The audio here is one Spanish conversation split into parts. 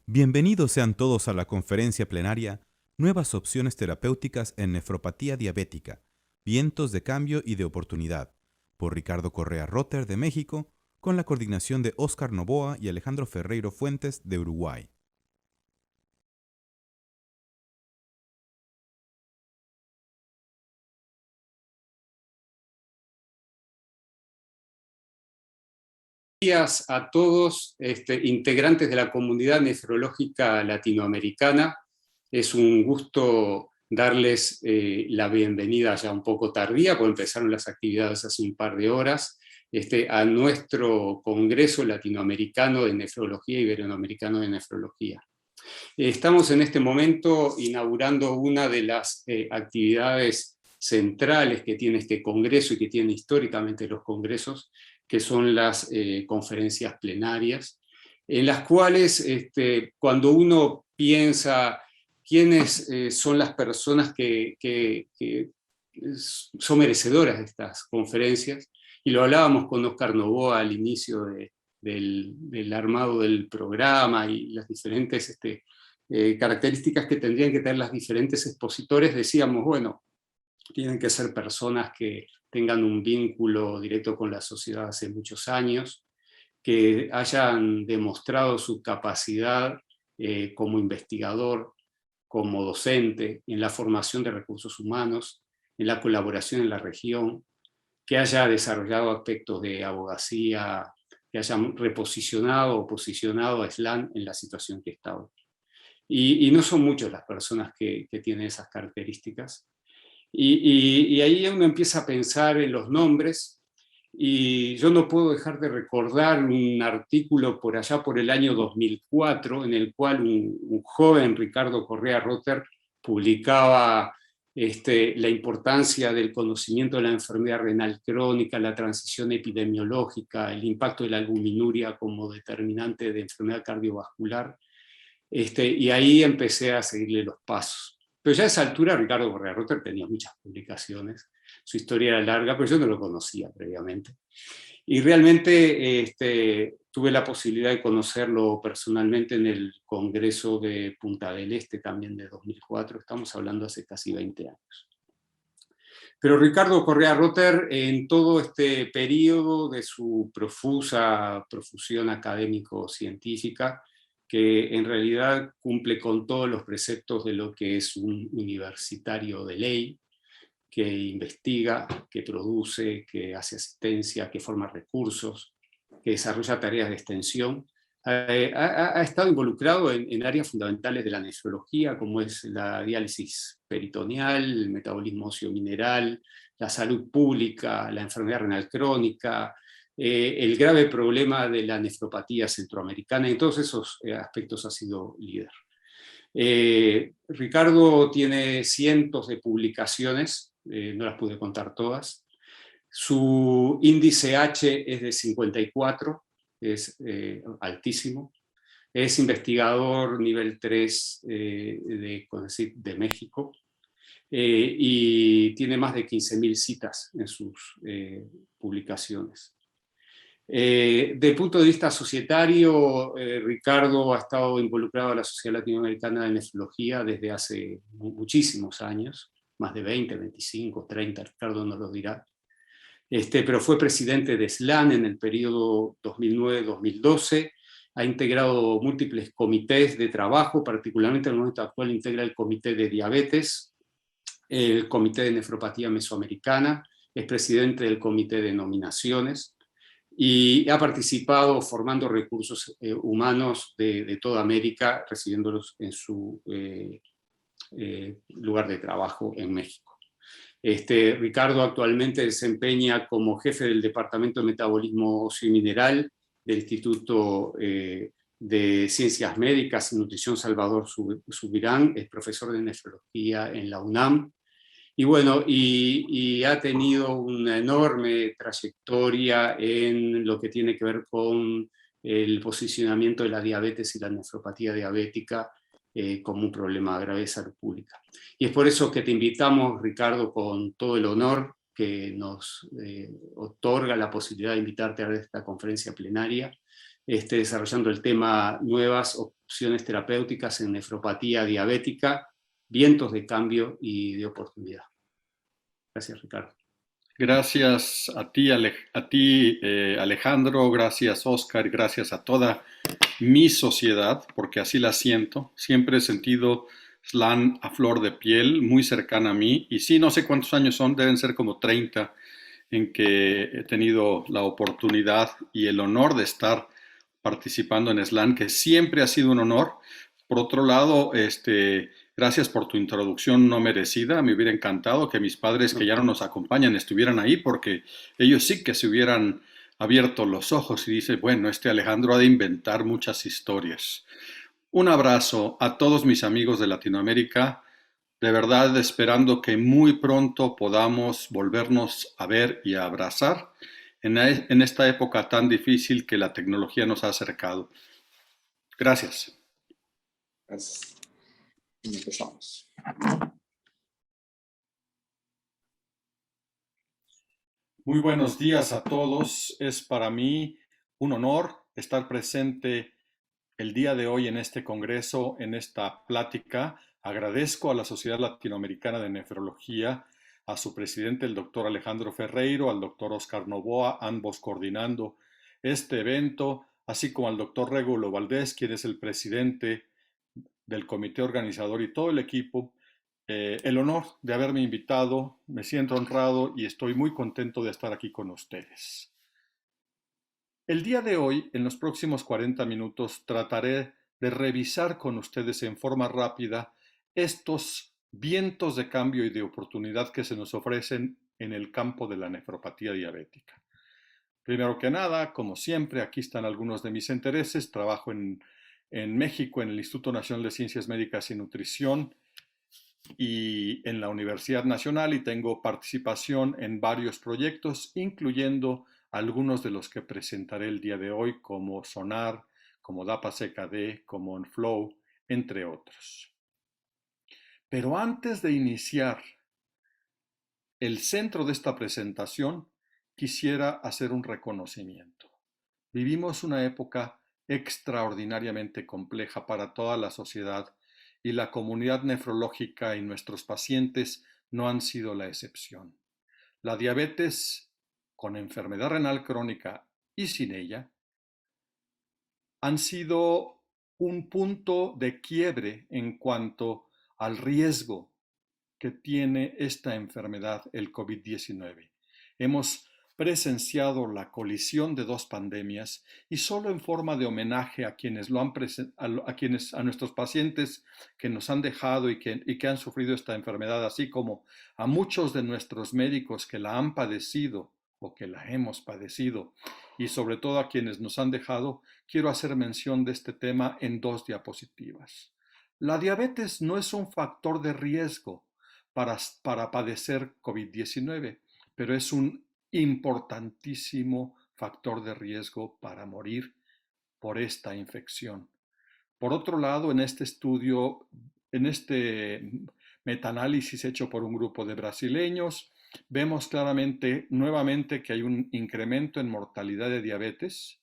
Bienvenidos sean todos a la conferencia plenaria Nuevas opciones terapéuticas en nefropatía diabética, vientos de cambio y de oportunidad, por Ricardo Correa Rotter de México, con la coordinación de Óscar Novoa y Alejandro Ferreiro Fuentes de Uruguay. Días a todos integrantes de la comunidad nefrológica latinoamericana. Es un gusto darles la bienvenida ya un poco tardía, porque empezaron las actividades hace un par de horas, a nuestro Congreso Latinoamericano de Nefrología y Iberoamericano de Nefrología. Estamos en este momento inaugurando una de las actividades centrales que tiene este Congreso y que tiene históricamente los congresos, que son las conferencias plenarias, en las cuales cuando uno piensa quiénes son las personas que son merecedoras de estas conferencias, y lo hablábamos con Óscar Novoa al inicio del armado del programa y las diferentes características que tendrían que tener las diferentes expositores, decíamos, bueno, tienen que ser personas que tengan un vínculo directo con la sociedad hace muchos años, que hayan demostrado su capacidad como investigador, como docente, en la formación de recursos humanos, en la colaboración en la región, que haya desarrollado aspectos de abogacía, que hayan reposicionado o posicionado a SLAN en la situación que está hoy. Y no son muchas las personas que tienen esas características. Y ahí uno empieza a pensar en los nombres, y yo no puedo dejar de recordar un artículo por allá por el año 2004, en el cual un joven, Ricardo Correa Rotter, publicaba la importancia del conocimiento de la enfermedad renal crónica, la transición epidemiológica, el impacto de la albuminuria como determinante de enfermedad cardiovascular, y ahí empecé a seguirle los pasos. Pero ya a esa altura Ricardo Correa Rotter tenía muchas publicaciones, su historia era larga, pero yo no lo conocía previamente. Y realmente tuve la posibilidad de conocerlo personalmente en el Congreso de Punta del Este, también de 2004, estamos hablando hace casi 20 años. Pero Ricardo Correa Rotter, en todo este periodo de su profusión académico-científica, que en realidad cumple con todos los preceptos de lo que es un universitario de ley, que investiga, que produce, que hace asistencia, que forma recursos, que desarrolla tareas de extensión, ha estado involucrado en áreas fundamentales de la nefrología, como es la diálisis peritoneal, el metabolismo óseo mineral, la salud pública, la enfermedad renal crónica, el grave problema de la nefropatía centroamericana. En todos esos aspectos ha sido líder. Ricardo tiene cientos de publicaciones, no las pude contar todas. Su índice H es de 54, es altísimo. Es investigador nivel 3 de México, y tiene más de 15.000 citas en sus publicaciones. Desde el punto de vista societario, Ricardo ha estado involucrado en la Sociedad Latinoamericana de Nefrología desde hace muchísimos años, más de 20, 25, 30, Ricardo nos lo dirá. Pero fue presidente de SLAN en el periodo 2009-2012, ha integrado múltiples comités de trabajo, particularmente en el momento actual integra el Comité de Diabetes, el Comité de Nefropatía Mesoamericana, es presidente del Comité de Nominaciones, y ha participado formando recursos humanos de toda América, recibiéndolos en su lugar de trabajo en México. Ricardo actualmente desempeña como jefe del Departamento de Metabolismo Óseo y Mineral del Instituto de Ciencias Médicas y Nutrición Salvador Subirán, es profesor de nefrología en la UNAM, y bueno, y ha tenido una enorme trayectoria en lo que tiene que ver con el posicionamiento de la diabetes y la nefropatía diabética como un problema grave de salud pública. Y es por eso que te invitamos, Ricardo, con todo el honor que nos otorga la posibilidad de invitarte a esta conferencia plenaria, desarrollando el tema nuevas opciones terapéuticas en nefropatía diabética, vientos de cambio y de oportunidad. Gracias, Ricardo. Gracias a ti, Alejandro, gracias, Oscar, gracias a toda mi sociedad, porque así la siento. Siempre he sentido SLAN a flor de piel, muy cercana a mí, y sí, no sé cuántos años son, deben ser como 30, en que he tenido la oportunidad y el honor de estar participando en SLAN, que siempre ha sido un honor. Por otro lado, gracias por tu introducción no merecida. Me hubiera encantado que mis padres, que ya no nos acompañan, estuvieran ahí, porque ellos sí que se hubieran abierto los ojos y dicen, bueno, este Alejandro ha de inventar muchas historias. Un abrazo a todos mis amigos de Latinoamérica. De verdad, esperando que muy pronto podamos volvernos a ver y a abrazar en esta época tan difícil que la tecnología nos ha acercado. Gracias. Gracias. Y empezamos. Muy buenos días a todos. Es para mí un honor estar presente el día de hoy en este congreso, en esta plática. Agradezco a la Sociedad Latinoamericana de Nefrología, a su presidente, el doctor Alejandro Ferreiro, al doctor Oscar Novoa, ambos coordinando este evento, así como al doctor Regulo Valdés, quien es el presidente del comité organizador y todo el equipo. El honor de haberme invitado, me siento honrado y estoy muy contento de estar aquí con ustedes. El día de hoy, en los próximos 40 minutos, trataré de revisar con ustedes en forma rápida estos vientos de cambio y de oportunidad que se nos ofrecen en el campo de la nefropatía diabética. Primero que nada, como siempre, aquí están algunos de mis intereses. Trabajo en México en el Instituto Nacional de Ciencias Médicas y Nutrición y en la Universidad Nacional, y tengo participación en varios proyectos, incluyendo algunos de los que presentaré el día de hoy, como SONAR, como DAPA-CKD, como OnFlow, entre otros. Pero antes de iniciar el centro de esta presentación, quisiera hacer un reconocimiento. Vivimos una época extraordinariamente compleja para toda la sociedad y la comunidad nefrológica y nuestros pacientes no han sido la excepción. La diabetes con enfermedad renal crónica y sin ella han sido un punto de quiebre en cuanto al riesgo que tiene esta enfermedad, el COVID-19. Hemos presenciado la colisión de dos pandemias y solo en forma de homenaje a quienes a nuestros pacientes que nos han dejado y que han sufrido esta enfermedad, así como a muchos de nuestros médicos que la han padecido o que la hemos padecido, y sobre todo a quienes nos han dejado, quiero hacer mención de este tema en dos diapositivas. La diabetes no es un factor de riesgo para padecer COVID-19, pero es un importantísimo factor de riesgo para morir por esta infección. Por otro lado, en este estudio, en este metaanálisis hecho por un grupo de brasileños, vemos claramente, nuevamente, que hay un incremento en mortalidad de diabetes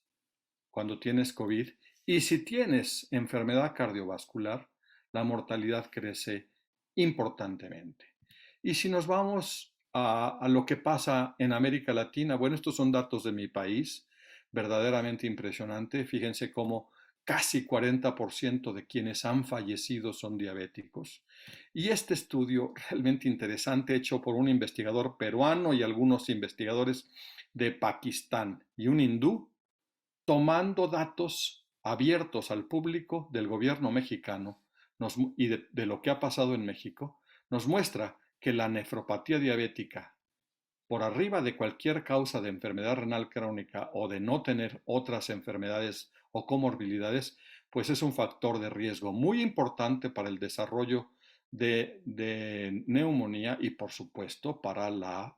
cuando tienes COVID, y si tienes enfermedad cardiovascular, la mortalidad crece importantemente. Y si nos vamos a lo que pasa en América Latina, bueno, estos son datos de mi país, verdaderamente impresionante. Fíjense cómo casi 40% de quienes han fallecido son diabéticos. Y este estudio realmente interesante, hecho por un investigador peruano y algunos investigadores de Pakistán y un hindú, tomando datos abiertos al público del gobierno mexicano y de lo que ha pasado en México, nos muestra que la nefropatía diabética, por arriba de cualquier causa de enfermedad renal crónica o de no tener otras enfermedades o comorbilidades, pues es un factor de riesgo muy importante para el desarrollo de neumonía y, por supuesto, para la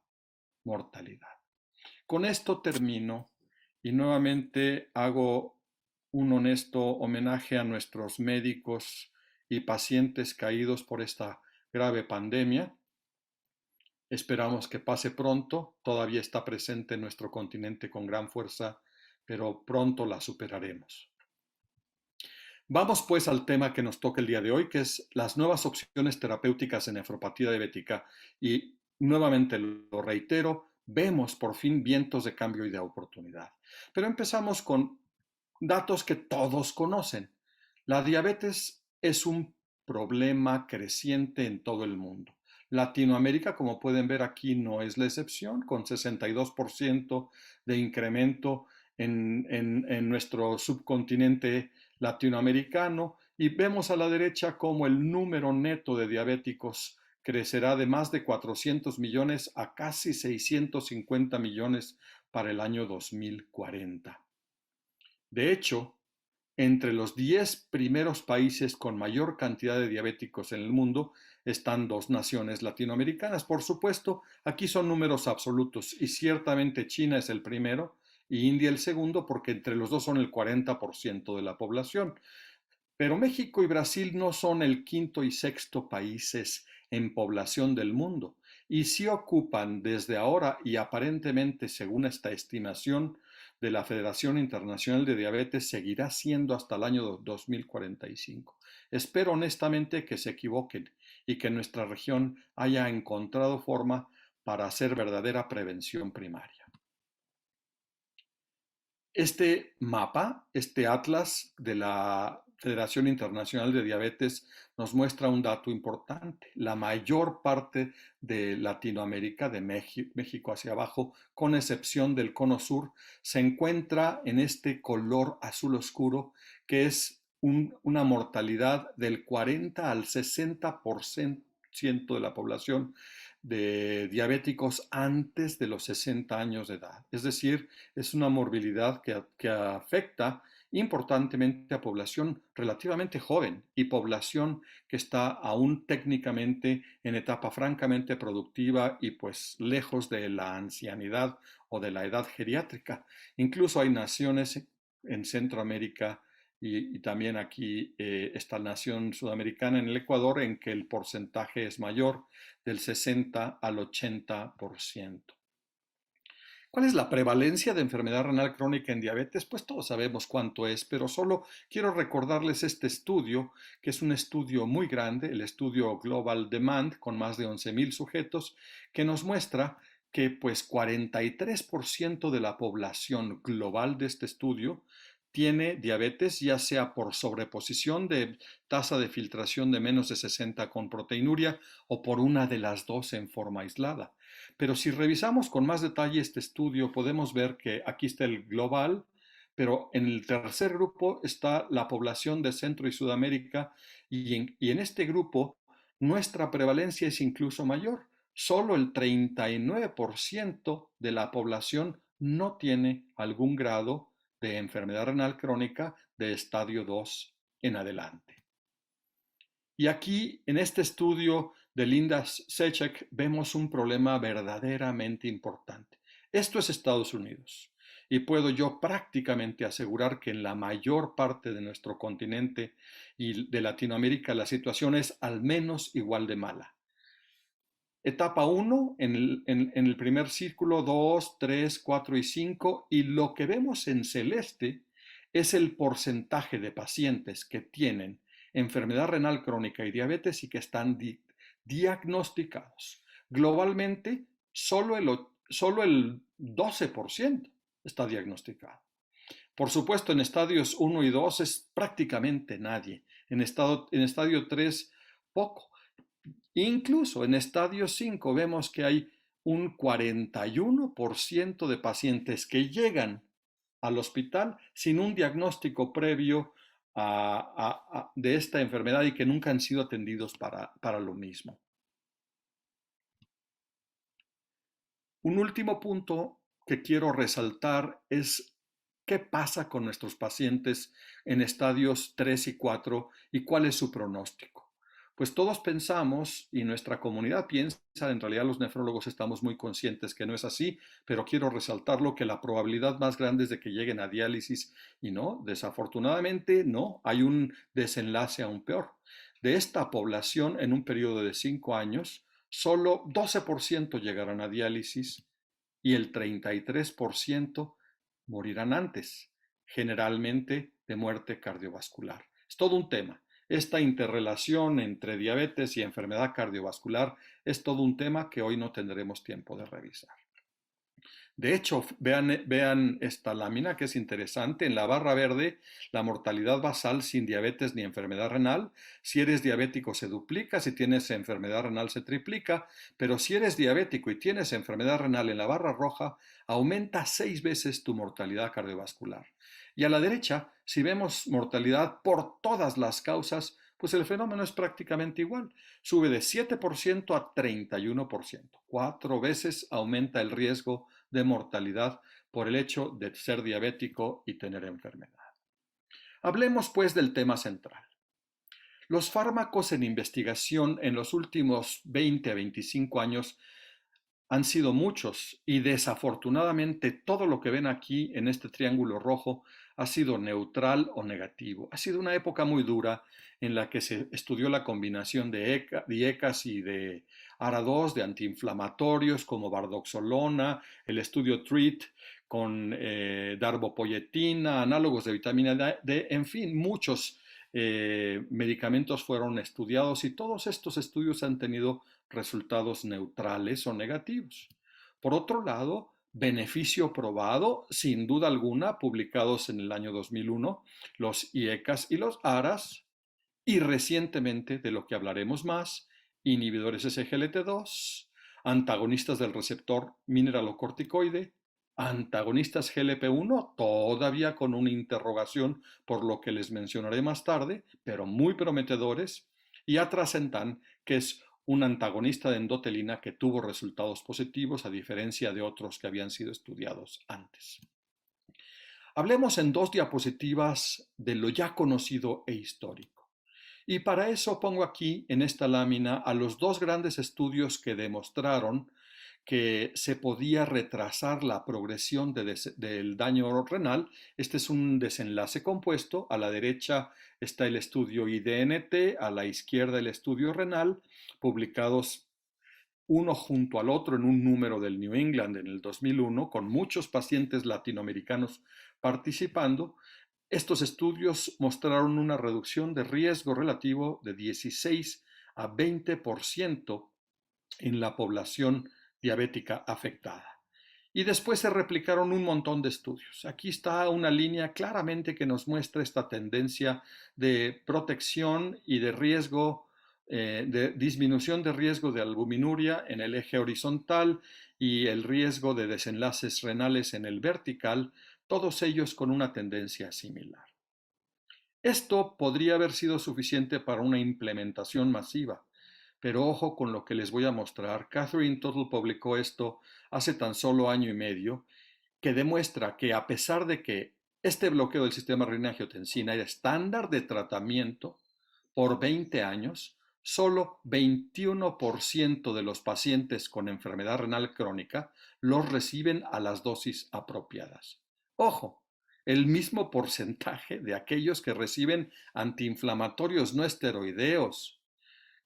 mortalidad. Con esto termino y nuevamente hago un honesto homenaje a nuestros médicos y pacientes caídos por esta grave pandemia. Esperamos que pase pronto. Todavía está presente en nuestro continente con gran fuerza pero pronto la superaremos. Vamos pues al tema que nos toca el día de hoy, que es las nuevas opciones terapéuticas en nefropatía diabética. Y nuevamente lo reitero, vemos por fin vientos de cambio y de oportunidad. Pero empezamos con datos que todos conocen. La diabetes es un problema creciente en todo el mundo. Latinoamérica, como pueden ver aquí, no es la excepción, con 62% de incremento en nuestro subcontinente latinoamericano, y vemos a la derecha cómo el número neto de diabéticos crecerá de más de 400 millones a casi 650 millones para el año 2040. De hecho, entre los 10 primeros países con mayor cantidad de diabéticos en el mundo están dos naciones latinoamericanas. Por supuesto, aquí son números absolutos y ciertamente China es el primero y India el segundo, porque entre los dos son el 40% de la población. Pero México y Brasil no son el quinto y sexto países en población del mundo y sí ocupan desde ahora y aparentemente, según esta estimación de la Federación Internacional de Diabetes, seguirá siendo hasta el año 2045. Espero honestamente que se equivoquen y que nuestra región haya encontrado forma para hacer verdadera prevención primaria. Este mapa, este atlas de la Federación Internacional de Diabetes, nos muestra un dato importante. La mayor parte de Latinoamérica, de México hacia abajo, con excepción del cono sur, se encuentra en este color azul oscuro, que es una mortalidad del 40 al 60% de la población de diabéticos antes de los 60 años de edad. Es decir, es una morbilidad que afecta importantemente a población relativamente joven y población que está aún técnicamente en etapa francamente productiva y pues lejos de la ancianidad o de la edad geriátrica. Incluso hay naciones en Centroamérica y también aquí esta nación sudamericana en el Ecuador en que el porcentaje es mayor, del 60 al 80%. ¿Cuál es la prevalencia de enfermedad renal crónica en diabetes? Pues todos sabemos cuánto es, pero solo quiero recordarles este estudio, que es un estudio muy grande, el estudio Global Demand, con más de 11,000 sujetos, que nos muestra que pues 43% de la población global de este estudio tiene diabetes, ya sea por sobreposición de tasa de filtración de menos de 60 con proteinuria o por una de las dos en forma aislada. Pero si revisamos con más detalle este estudio, podemos ver que aquí está el global, pero en el tercer grupo está la población de Centro y Sudamérica y en este grupo nuestra prevalencia es incluso mayor. Solo el 39% de la población no tiene algún grado de enfermedad renal crónica de estadio 2 en adelante. Y aquí, en este estudio de Linda Sechek, vemos un problema verdaderamente importante. Esto es Estados Unidos. Y puedo yo prácticamente asegurar que en la mayor parte de nuestro continente y de Latinoamérica la situación es al menos igual de mala. Etapa 1 en el primer círculo, 2, 3, 4 y 5, y lo que vemos en celeste es el porcentaje de pacientes que tienen enfermedad renal crónica y diabetes y que están diagnosticados. Globalmente, solo el 12% está diagnosticado. Por supuesto, en estadios 1 y 2 es prácticamente nadie. En estadio 3, poco. Incluso en estadio 5 vemos que hay un 41% de pacientes que llegan al hospital sin un diagnóstico previo de esta enfermedad y que nunca han sido atendidos para lo mismo. Un último punto que quiero resaltar es qué pasa con nuestros pacientes en estadios 3 y 4 y cuál es su pronóstico. Pues todos pensamos, y nuestra comunidad piensa, en realidad los nefrólogos estamos muy conscientes que no es así, pero quiero resaltarlo, que la probabilidad más grande es de que lleguen a diálisis y no, desafortunadamente no, hay un desenlace aún peor. De esta población, en un periodo de 5 años, solo 12% llegarán a diálisis y el 33% morirán antes, generalmente de muerte cardiovascular. Es todo un tema. Esta interrelación entre diabetes y enfermedad cardiovascular es todo un tema que hoy no tendremos tiempo de revisar. De hecho, vean esta lámina que es interesante. En la barra verde, la mortalidad basal sin diabetes ni enfermedad renal. Si eres diabético se duplica, si tienes enfermedad renal se triplica, pero si eres diabético y tienes enfermedad renal en la barra roja, aumenta 6 veces tu mortalidad cardiovascular. Y a la derecha, si vemos mortalidad por todas las causas, pues el fenómeno es prácticamente igual. Sube de 7% a 31%. 4 veces aumenta el riesgo de mortalidad por el hecho de ser diabético y tener enfermedad. Hablemos pues del tema central. Los fármacos en investigación en los últimos 20 a 25 años han sido muchos y desafortunadamente todo lo que ven aquí en este triángulo rojo ha sido neutral o negativo. Ha sido una época muy dura en la que se estudió la combinación de ECAS y de ARA2, de antiinflamatorios como bardoxolona, el estudio TREAT con darbepoetina, análogos de vitamina D, en fin, muchos medicamentos fueron estudiados y todos estos estudios han tenido resultados neutrales o negativos. Por otro lado, beneficio probado, sin duda alguna, publicados en el año 2001, los IECAS y los ARAS, y recientemente, de lo que hablaremos más, inhibidores SGLT2, antagonistas del receptor mineralocorticoide, antagonistas GLP-1, todavía con una interrogación por lo que les mencionaré más tarde, pero muy prometedores, y atrasentan, que es un antagonista de endotelina que tuvo resultados positivos a diferencia de otros que habían sido estudiados antes. Hablemos en 2 diapositivas de lo ya conocido e histórico. Y para eso pongo aquí en esta lámina a los 2 grandes estudios que demostraron que se podía retrasar la progresión del daño renal. Este es un desenlace compuesto. A la derecha está el estudio IDNT, a la izquierda el estudio renal, publicados uno junto al otro en un número del New England en el 2001, con muchos pacientes latinoamericanos participando. Estos estudios mostraron una reducción de riesgo relativo de 16 a 20% en la población diabética afectada. Y después se replicaron un montón de estudios. Aquí está una línea claramente que nos muestra esta tendencia de protección y de riesgo, de disminución de riesgo de albuminuria en el eje horizontal y el riesgo de desenlaces renales en el vertical, todos ellos con una tendencia similar. Esto podría haber sido suficiente para una implementación masiva, pero ojo con lo que les voy a mostrar. Catherine Tuttle publicó esto hace tan solo año y medio, que demuestra que a pesar de que este bloqueo del sistema renina-angiotensina era estándar de tratamiento por 20 años, solo 21% de los pacientes con enfermedad renal crónica los reciben a las dosis apropiadas. Ojo, el mismo porcentaje de aquellos que reciben antiinflamatorios no esteroideos,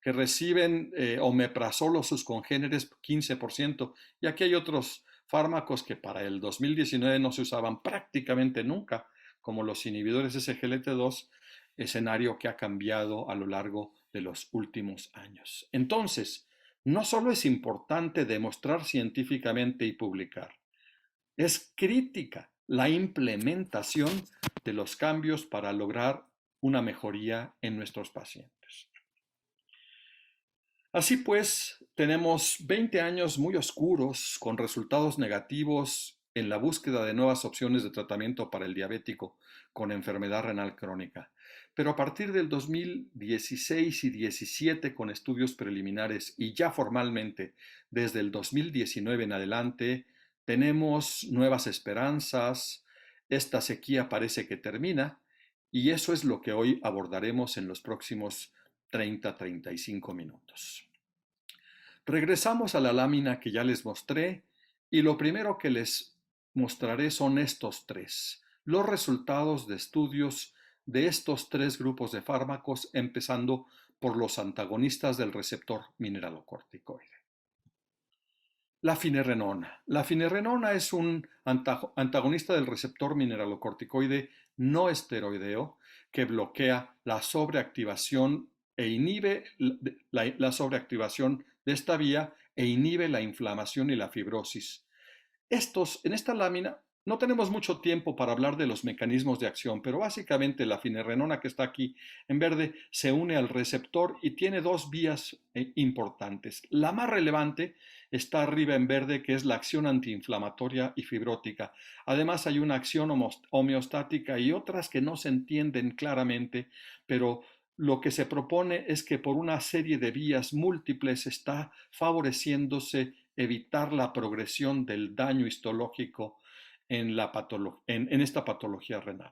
que reciben omeprazol o sus congéneres, 15%, y aquí hay otros fármacos que para el 2019 no se usaban prácticamente nunca, como los inhibidores SGLT2, escenario que ha cambiado a lo largo de los últimos años. Entonces, no solo es importante demostrar científicamente y publicar, es crítica la implementación de los cambios para lograr una mejoría en nuestros pacientes. Así pues, tenemos 20 años muy oscuros con resultados negativos en la búsqueda de nuevas opciones de tratamiento para el diabético con enfermedad renal crónica. Pero a partir del 2016 y 17 con estudios preliminares y ya formalmente desde el 2019 en adelante, tenemos nuevas esperanzas, esta sequía parece que termina y eso es lo que hoy abordaremos en los próximos 30-35 minutos. Regresamos a la lámina que ya les mostré y lo primero que les mostraré son estos 3, los resultados de estudios de estos 3 grupos de fármacos, empezando por los antagonistas del receptor mineralocorticoide. La finerenona. La finerenona es un antagonista del receptor mineralocorticoide no esteroideo que bloquea la sobreactivación e inhibe la sobreactivación de esta vía e inhibe la inflamación y la fibrosis. En esta lámina no tenemos mucho tiempo para hablar de los mecanismos de acción, pero básicamente la finerenona que está aquí en verde se une al receptor y tiene dos vías importantes. La más relevante está arriba en verde, que es la acción antiinflamatoria y fibrótica. Además hay una acción homeostática y otras que no se entienden claramente, pero lo que se propone es que por una serie de vías múltiples está favoreciéndose evitar la progresión del daño histológico en esta patología renal.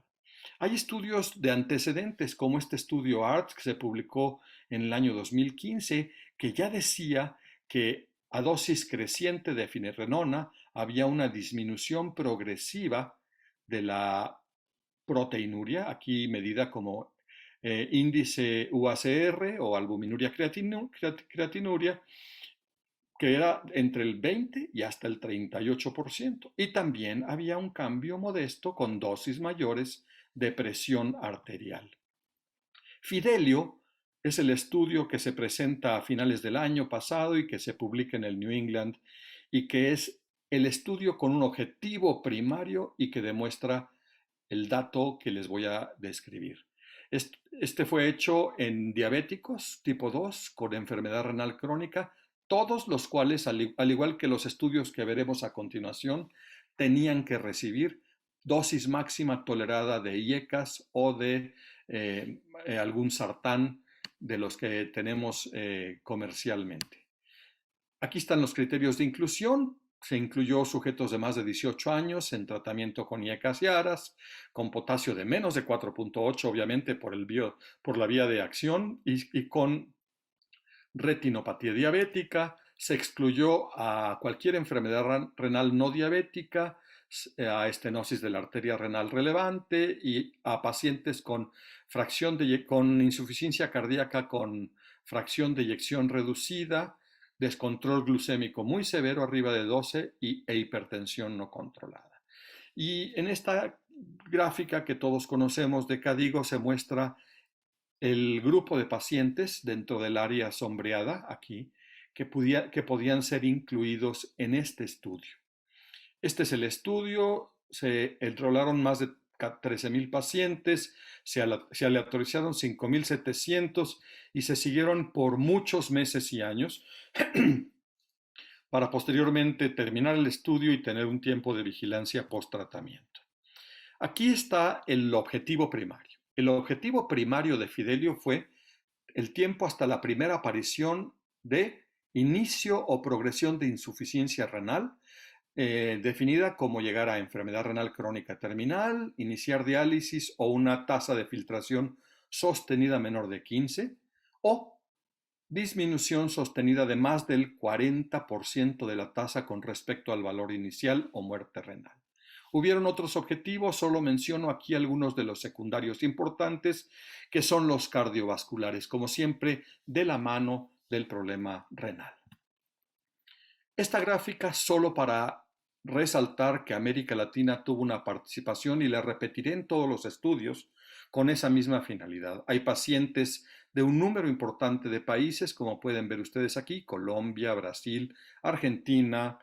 Hay estudios de antecedentes, como este estudio ART, que se publicó en el año 2015, que ya decía que a dosis creciente de finerenona había una disminución progresiva de la proteinuria, aquí medida como índice UACR o albuminuria creatinuria, que era entre el 20 y hasta el 38%. Y también había un cambio modesto con dosis mayores de presión arterial. Fidelio es el estudio que se presenta a finales del año pasado y que se publica en el New England y que es el estudio con un objetivo primario y que demuestra el dato que les voy a describir. Este fue hecho en diabéticos tipo 2 con enfermedad renal crónica, todos los cuales, al igual que los estudios que veremos a continuación, tenían que recibir dosis máxima tolerada de IECAS o de algún sartán de los que tenemos comercialmente. Aquí están los criterios de inclusión. Se incluyó sujetos de más de 18 años en tratamiento con IECAS y ARAS, con potasio de menos de 4.8, obviamente por la vía de acción, y con retinopatía diabética. Se excluyó a cualquier enfermedad renal no diabética, a estenosis de la arteria renal relevante y a pacientes con insuficiencia cardíaca con fracción de eyección reducida, descontrol glucémico muy severo arriba de 12 e hipertensión no controlada. Y en esta gráfica que todos conocemos de KDIGO se muestra el grupo de pacientes dentro del área sombreada aquí que podían ser incluidos en este estudio. Este es el estudio, se enrolaron más de 13,000 pacientes, se aleatorizaron 5,700 y se siguieron por muchos meses y años para posteriormente terminar el estudio y tener un tiempo de vigilancia post-tratamiento. Aquí está el objetivo primario. El objetivo primario de Fidelio fue el tiempo hasta la primera aparición de inicio o progresión de insuficiencia renal, definida como llegar a enfermedad renal crónica terminal, iniciar diálisis o una tasa de filtración sostenida menor de 15, o disminución sostenida de más del 40% de la tasa con respecto al valor inicial o muerte renal. Hubieron otros objetivos, solo menciono aquí algunos de los secundarios importantes, que son los cardiovasculares, como siempre, de la mano del problema renal. Esta gráfica solo para resaltar que América Latina tuvo una participación y la repetiré en todos los estudios con esa misma finalidad. Hay pacientes de un número importante de países, como pueden ver ustedes aquí, Colombia, Brasil, Argentina,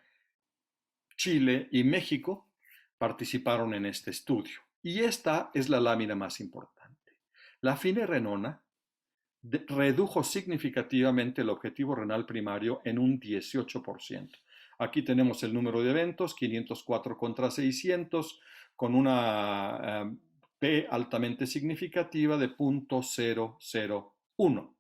Chile y México participaron en este estudio. Y esta es la lámina más importante. La finerenona redujo significativamente el objetivo renal primario en un 18%. Aquí tenemos el número de eventos, 504 contra 600, con una P altamente significativa de 0.001.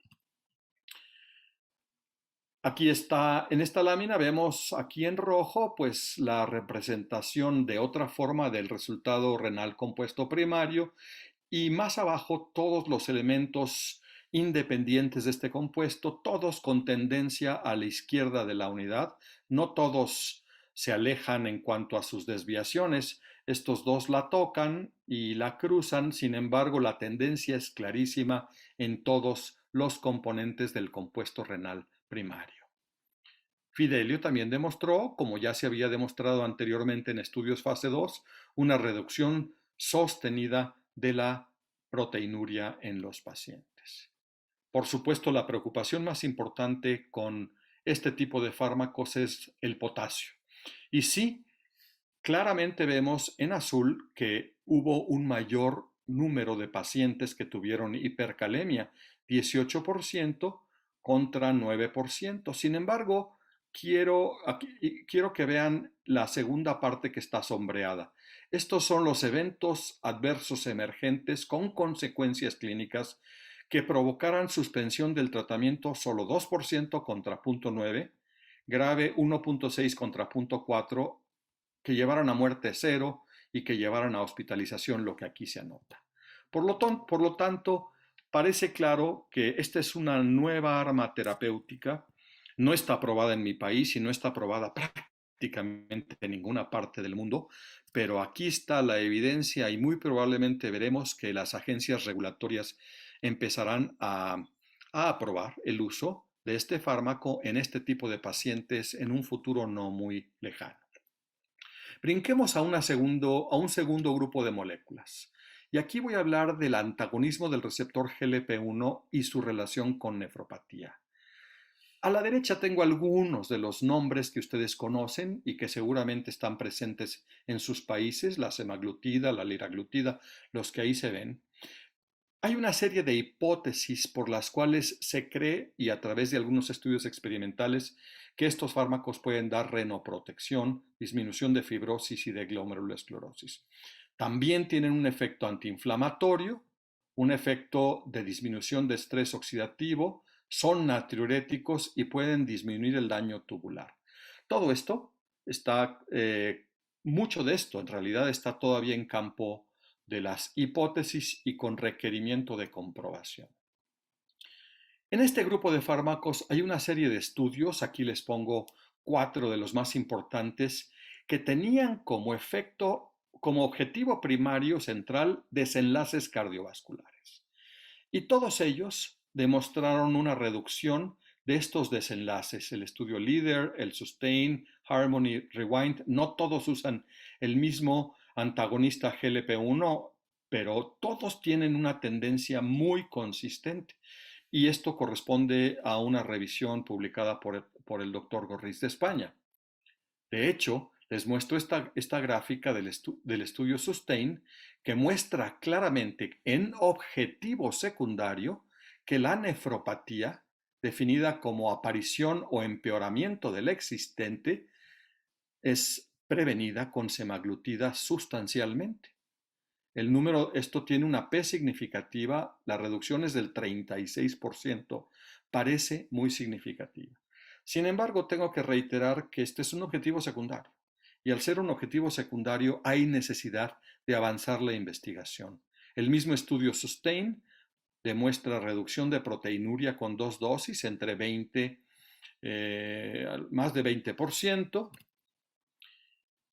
Aquí está, en esta lámina vemos aquí en rojo pues la representación de otra forma del resultado renal compuesto primario y más abajo todos los elementos independientes de este compuesto, todos con tendencia a la izquierda de la unidad, no todos se alejan en cuanto a sus desviaciones, estos dos la tocan y la cruzan, sin embargo la tendencia es clarísima en todos los componentes del compuesto renal primario. Fidelio también demostró, como ya se había demostrado anteriormente en estudios fase 2, una reducción sostenida de la proteinuria en los pacientes. Por supuesto, la preocupación más importante con este tipo de fármacos es el potasio. Y sí, claramente vemos en azul que hubo un mayor número de pacientes que tuvieron hipercalemia, 18% contra 9%. Sin embargo, quiero que vean la segunda parte que está sombreada. Estos son los eventos adversos emergentes con consecuencias clínicas que provocaran suspensión del tratamiento solo 2% contra 0.9, grave 1.6 contra 0.4, que llevaran a muerte 0 y que llevaran a hospitalización, lo que aquí se anota. Por lo tanto, parece claro que esta es una nueva arma terapéutica. No está aprobada en mi país y no está aprobada prácticamente en ninguna parte del mundo, pero aquí está la evidencia y muy probablemente veremos que las agencias regulatorias empezarán a aprobar el uso de este fármaco en este tipo de pacientes en un futuro no muy lejano. Brinquemos a un segundo grupo de moléculas. Y aquí voy a hablar del antagonismo del receptor GLP-1 y su relación con nefropatía. A la derecha tengo algunos de los nombres que ustedes conocen y que seguramente están presentes en sus países, la semaglutida, la liraglutida, los que ahí se ven. Hay una serie de hipótesis por las cuales se cree, y a través de algunos estudios experimentales, que estos fármacos pueden dar renoprotección, disminución de fibrosis y de glomerulosclerosis. También tienen un efecto antiinflamatorio, un efecto de disminución de estrés oxidativo, son natriuréticos y pueden disminuir el daño tubular. Todo esto mucho de esto en realidad está todavía en campo de las hipótesis y con requerimiento de comprobación. En este grupo de fármacos hay una serie de estudios, aquí les pongo 4 de los más importantes, que tenían como objetivo primario central desenlaces cardiovasculares. Y todos ellos demostraron una reducción de estos desenlaces. El estudio LEADER, el SUSTAIN, HARMONY, REWIND, no todos usan el mismo antagonista GLP-1, pero todos tienen una tendencia muy consistente. Y esto corresponde a una revisión publicada por el doctor Gorriz de España. De hecho, les muestro esta gráfica del estudio SUSTAIN que muestra claramente en objetivo secundario que la nefropatía, definida como aparición o empeoramiento del existente, es prevenida con semaglutida sustancialmente. Esto tiene una P significativa, la reducción es del 36%, parece muy significativa. Sin embargo, tengo que reiterar que este es un objetivo secundario y al ser un objetivo secundario hay necesidad de avanzar la investigación. El mismo estudio SUSTAIN demuestra reducción de proteinuria con 2 dosis entre más de 20%,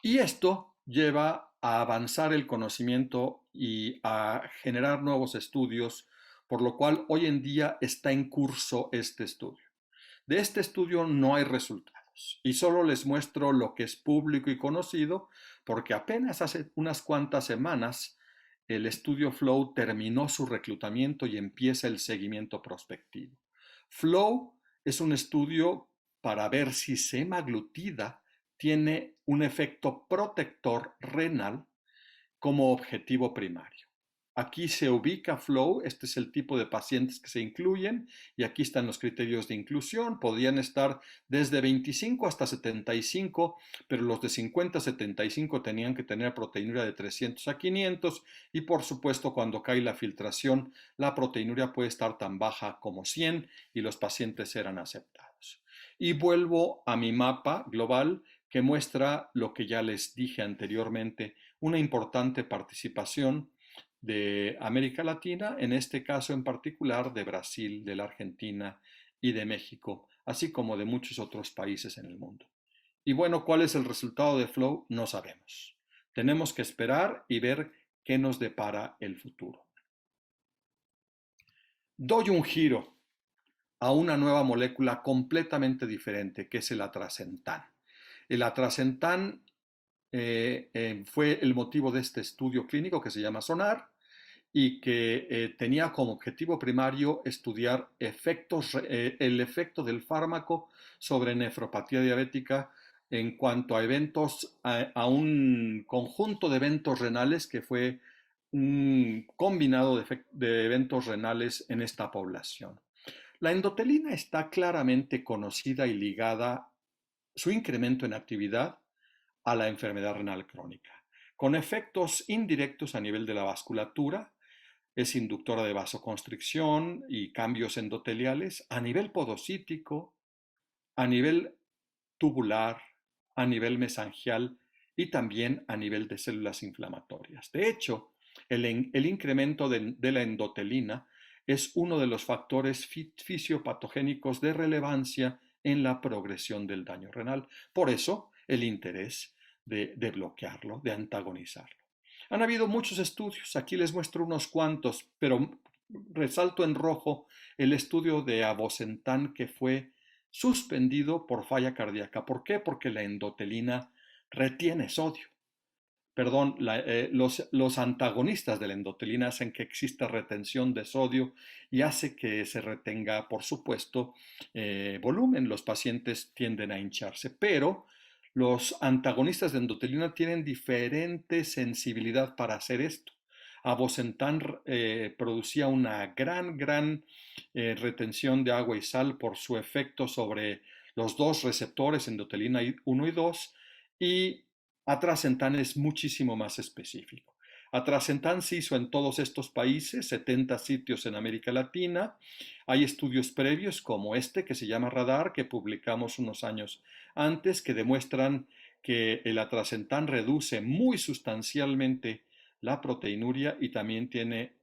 y esto lleva a avanzar el conocimiento y a generar nuevos estudios, por lo cual hoy en día está en curso este estudio. De este estudio no hay resultados y solo les muestro lo que es público y conocido porque apenas hace unas cuantas semanas el estudio FLOW terminó su reclutamiento y empieza el seguimiento prospectivo. FLOW es un estudio para ver si semaglutida tiene un efecto protector renal como objetivo primario. Aquí se ubica FLOW, este es el tipo de pacientes que se incluyen y aquí están los criterios de inclusión, podrían estar desde 25 hasta 75, pero los de 50 a 75 tenían que tener proteinuria de 300 a 500 y por supuesto cuando cae la filtración la proteinuria puede estar tan baja como 100 y los pacientes eran aceptados. Y vuelvo a mi mapa global que muestra lo que ya les dije anteriormente, una importante participación de América Latina, en este caso en particular de Brasil, de la Argentina y de México, así como de muchos otros países en el mundo. Y bueno, ¿cuál es el resultado de FLOW? No sabemos. Tenemos que esperar y ver qué nos depara el futuro. Doy un giro a una nueva molécula completamente diferente, que es el atrasentán. El atrasentán fue el motivo de este estudio clínico que se llama SONAR y que tenía como objetivo primario estudiar el efecto del fármaco sobre nefropatía diabética en cuanto a eventos, a un conjunto de eventos renales que fue un combinado de eventos renales en esta población. La endotelina está claramente conocida y ligada, su incremento en actividad, a la enfermedad renal crónica, con efectos indirectos a nivel de la vasculatura. Es inductora de vasoconstricción y cambios endoteliales a nivel podocítico, a nivel tubular, a nivel mesangial y también a nivel de células inflamatorias. De hecho, el incremento de la endotelina es uno de los factores fisiopatogénicos de relevancia en la progresión del daño renal. Por eso, el interés de bloquearlo, de antagonizarlo. Han habido muchos estudios, aquí les muestro unos cuantos, pero resalto en rojo el estudio de Avosentán que fue suspendido por falla cardíaca. ¿Por qué? Porque la endotelina retiene sodio. Perdón, los antagonistas de la endotelina hacen que exista retención de sodio y hace que se retenga, por supuesto, volumen. Los pacientes tienden a hincharse, pero los antagonistas de endotelina tienen diferente sensibilidad para hacer esto. Avosentán producía una gran retención de agua y sal por su efecto sobre los dos receptores, endotelina 1 y 2, y atrasentán es muchísimo más específico. Atrasentán se hizo en todos estos países, 70 sitios en América Latina. Hay estudios previos como este que se llama RADAR, que publicamos unos años antes, que demuestran que el atrasentán reduce muy sustancialmente la proteinuria y también tiene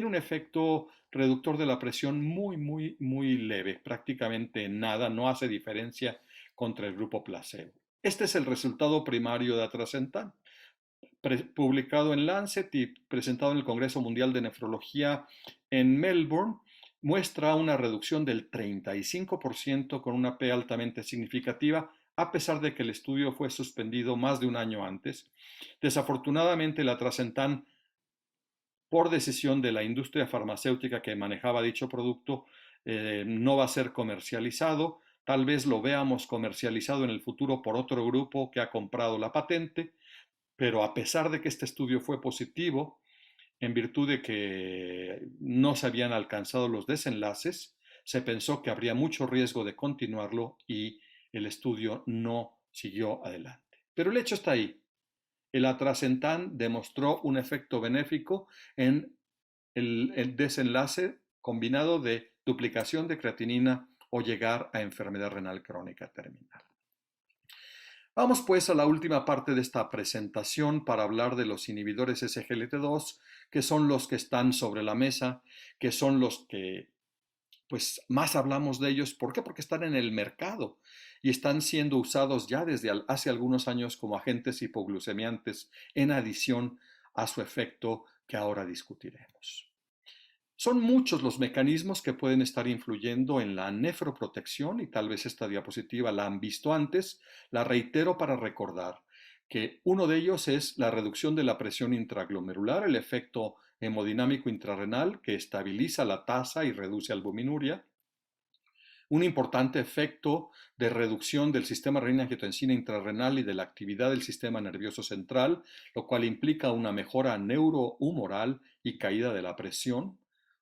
un efecto reductor de la presión muy leve, prácticamente nada, no hace diferencia contra el grupo placebo. Este es el resultado primario de atrasentán, publicado en Lancet y presentado en el Congreso Mundial de Nefrología en Melbourne. Muestra una reducción del 35% con una P altamente significativa, a pesar de que el estudio fue suspendido más de un año antes. Desafortunadamente, el atrasentán, por decisión de la industria farmacéutica que manejaba dicho producto, no va a ser comercializado. Tal vez lo veamos comercializado en el futuro por otro grupo que ha comprado la patente, pero a pesar de que este estudio fue positivo, en virtud de que no se habían alcanzado los desenlaces, se pensó que habría mucho riesgo de continuarlo y el estudio no siguió adelante. Pero el hecho está ahí. El atrasentán demostró un efecto benéfico en el desenlace combinado de duplicación de creatinina o llegar a enfermedad renal crónica terminal. Vamos pues a la última parte de esta presentación para hablar de los inhibidores SGLT2, que son los que están sobre la mesa, que son los que pues más hablamos de ellos. ¿Por qué? Porque están en el mercado y están siendo usados ya desde hace algunos años como agentes hipoglucemiantes en adición a su efecto que ahora discutiremos. Son muchos los mecanismos que pueden estar influyendo en la nefroprotección y tal vez esta diapositiva la han visto antes. La reitero para recordar que uno de ellos es la reducción de la presión intraglomerular, el efecto hemodinámico intrarrenal que estabiliza la tasa y reduce albuminuria. Un importante efecto de reducción del sistema renina-angiotensina intrarrenal y de la actividad del sistema nervioso central, lo cual implica una mejora neurohumoral y caída de la presión.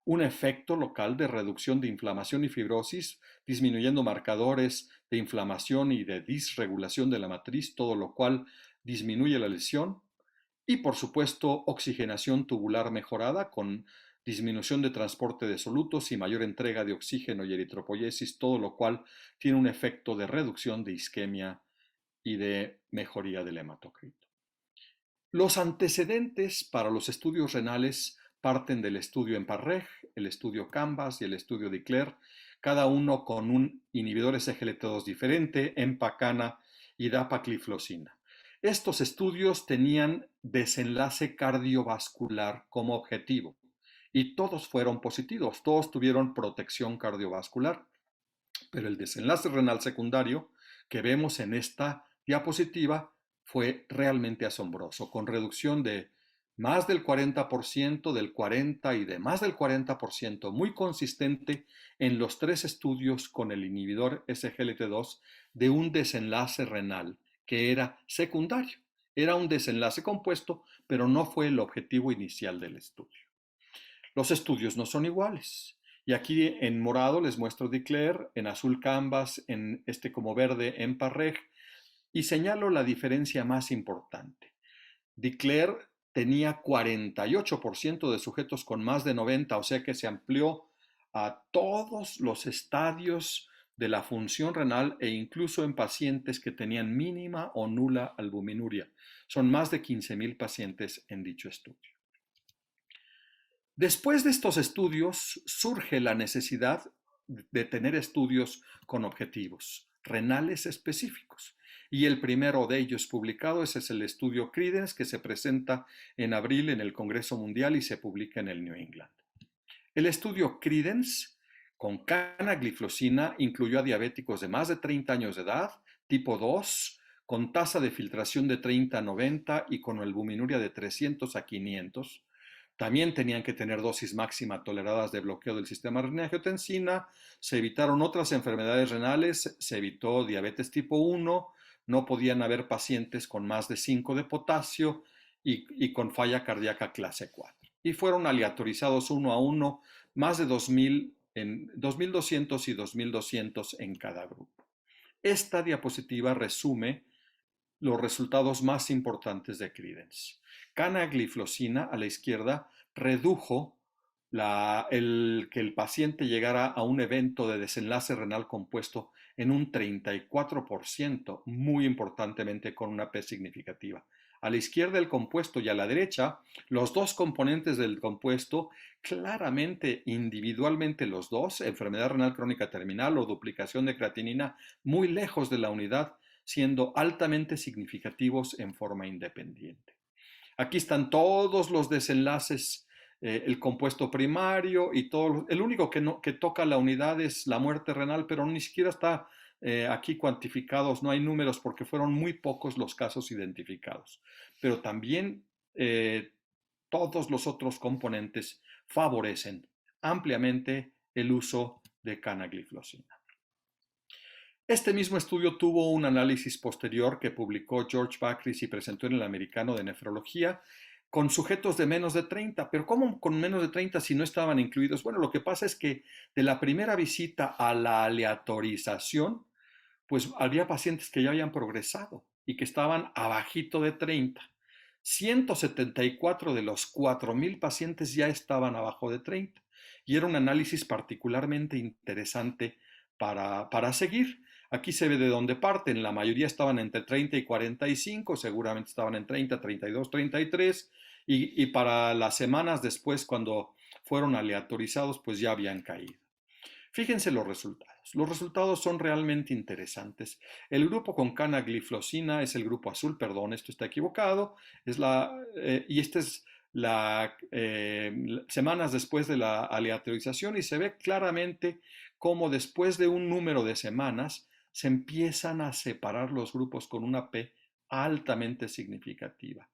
Un efecto local de reducción de inflamación y fibrosis, disminuyendo marcadores de inflamación y de disregulación de la matriz, todo lo cual disminuye la lesión. Y por supuesto, oxigenación tubular mejorada con disminución de transporte de solutos y mayor entrega de oxígeno y eritropoiesis, todo lo cual tiene un efecto de reducción de isquemia y de mejoría del hematocrito. Los antecedentes para los estudios renales parten del estudio EMPA-REG, el estudio CANVAS y el estudio DECLARE, cada uno con un inhibidor SGLT2 diferente, EMPA-CANA y dapagliflozina. Estos estudios tenían desenlace cardiovascular como objetivo y todos fueron positivos, todos tuvieron protección cardiovascular. Pero el desenlace renal secundario que vemos en esta diapositiva fue realmente asombroso, con reducción de más del 40%, del 40% y de más del 40%, muy consistente en los 3 estudios con el inhibidor SGLT2 de un desenlace renal que era secundario. Era un desenlace compuesto, pero no fue el objetivo inicial del estudio. Los estudios no son iguales. Y aquí en morado les muestro Declare, en azul Canvas, en como verde EMPA-REG, y señalo la diferencia más importante. Declare tenía 48% de sujetos con más de 90, o sea que se amplió a todos los estadios de la función renal e incluso en pacientes que tenían mínima o nula albuminuria. Son más de 15,000 pacientes en dicho estudio. Después de estos estudios surge la necesidad de tener estudios con objetivos renales específicos. Y el primero de ellos publicado es el estudio Credence, que se presenta en abril en el Congreso Mundial y se publica en el New England. El estudio Credence con canagliflozina incluyó a diabéticos de más de 30 años de edad, tipo 2, con tasa de filtración de 30 a 90 y con albuminuria de 300 a 500. También tenían que tener dosis máxima toleradas de bloqueo del sistema renina-angiotensina, se evitaron otras enfermedades renales, se evitó diabetes tipo 1, no podían haber pacientes con más de 5 de potasio y con falla cardíaca clase 4. Y fueron aleatorizados uno a uno, más de 2,200 y 2,200 en cada grupo. Esta diapositiva resume los resultados más importantes de Credence. Canagliflozina a la izquierda redujo que el paciente llegara a un evento de desenlace renal compuesto en un 34%, muy importantemente con una P significativa. A la izquierda el compuesto y a la derecha los dos componentes del compuesto, claramente individualmente los dos, enfermedad renal crónica terminal o duplicación de creatinina, muy lejos de la unidad, siendo altamente significativos en forma independiente. Aquí están todos los desenlaces, el compuesto primario y todo. El único que toca la unidad es la muerte renal, pero ni siquiera está aquí cuantificados, no hay números porque fueron muy pocos los casos identificados. Pero también todos los otros componentes favorecen ampliamente el uso de canagliflozina. Este mismo estudio tuvo un análisis posterior que publicó George Bakris y presentó en el Americano de Nefrología con sujetos de menos de 30. ¿Pero cómo con menos de 30 si no estaban incluidos? Bueno, lo que pasa es que de la primera visita a la aleatorización, pues había pacientes que ya habían progresado y que estaban abajito de 30. 174 de los 4,000 pacientes ya estaban abajo de 30. Y era un análisis particularmente interesante para seguir. Aquí se ve de dónde parten. La mayoría estaban entre 30 y 45, seguramente estaban en 30, 32, 33. Y para las semanas después, cuando fueron aleatorizados, pues ya habían caído. Fíjense los resultados. Los resultados son realmente interesantes. El grupo con canagliflozina es el grupo azul, perdón, esto está equivocado. Y esta es semanas después de la aleatorización y se ve claramente cómo después de un número de semanas se empiezan a separar los grupos con una P altamente significativa.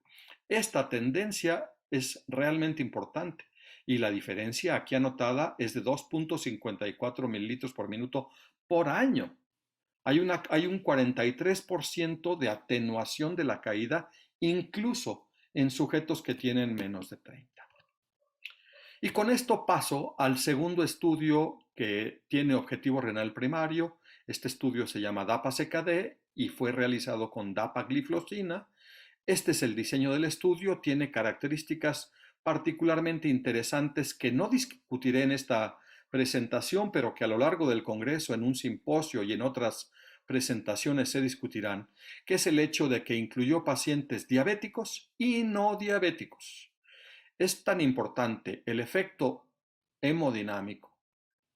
Esta tendencia es realmente importante y la diferencia aquí anotada es de 2.54 mililitros por minuto por año. Hay un 43% de atenuación de la caída incluso en sujetos que tienen menos de 30. Y con esto paso al segundo estudio que tiene objetivo renal primario. Este estudio se llama DAPA-CKD y fue realizado con dapagliflozina. Este es el diseño del estudio, tiene características particularmente interesantes que no discutiré en esta presentación, pero que a lo largo del Congreso, en un simposio y en otras presentaciones se discutirán, que es el hecho de que incluyó pacientes diabéticos y no diabéticos. Es tan importante el efecto hemodinámico